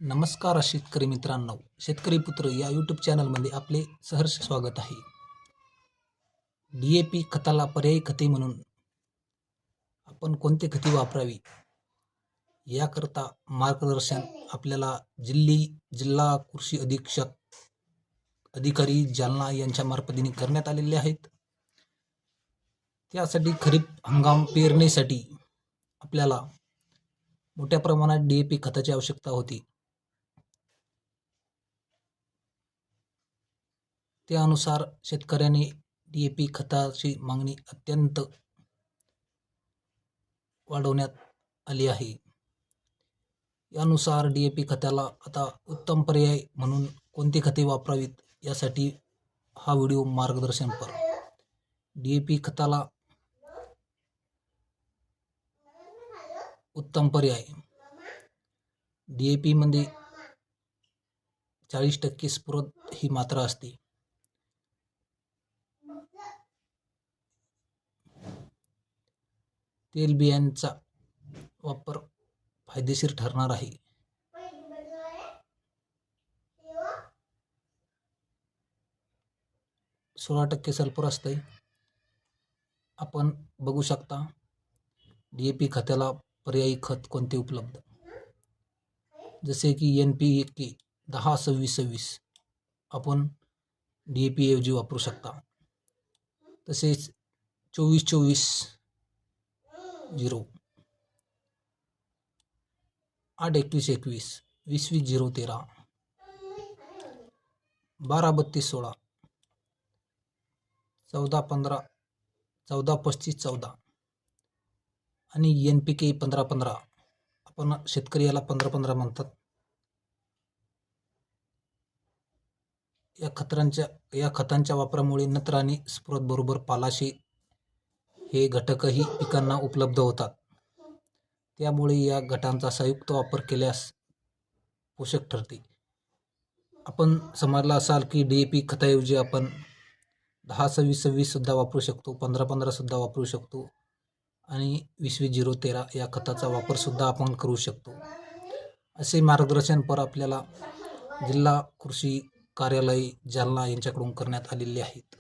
नमस्कार शेतकरी मित्रांनो, शेतकरी पुत्र या यूट्यूब चॅनलमध्ये आपले सहर्ष स्वागत आहे. DAP खताला पर्यायी खते म्हणून आपण कोणते खते वापरावी याकरता मार्गदर्शन आपल्याला जिल्हा कृषी अधीक्षक अधिकारी जालना यांच्या मार्फतीने करण्यात आलेले आहेत. त्यासाठी खरीप हंगाम पेरणीसाठी आपल्याला मोठ्या प्रमाणात DAP खताची आवश्यकता होती. त्यानुसार शेतकऱ्यांनी DAP खताची मागणी अत्यंत वाढवण्यात आली आहे. यानुसार DAP खताला आता उत्तम पर्याय म्हणून कोणती खते वापरावीत यासाठी हा व्हिडिओ मार्गदर्शनपर. DAP खताला उत्तम पर्याय. DAP मध्ये 40% स्फुरद ही मात्रा असते. तेलबियांचा वापर फायदेशीर ठरणार आहे. सोळा टक्के सल्फर असते. आपण बघू शकता DAP खताला पर्यायी खत कोणते उपलब्ध, जसे की NPK 10-26-26 आपण DAP ऐवजी वापरू शकता. तसेच 24-24-0, 8-21-21, 20-20-0-13, 12-32-16, 14-15, 14-35-14 आणि NPK 15-15. आपण शेतकरी याला 15-15 म्हणतात. या खतांच्या वापरामुळे नत्र आणि स्फुरद बरोबर पालाशी हे घटकही पिकांना उपलब्ध होतात. त्यामुळे या घटांचा संयुक्त वापर केल्यास पोषक ठरते. आपण समजला असाल की DAP खताऐवजी आपण 10-26-26 सुद्धा वापरू शकतो, 15-15 सुद्धा वापरू शकतो आणि 20-20-0-13 या खताचा वापर सुद्धा आपण करू शकतो. असे मार्गदर्शनपर आपल्याला जिल्हा कृषी कार्यालय जालना यांच्याकडून करण्यात आलेले आहेत.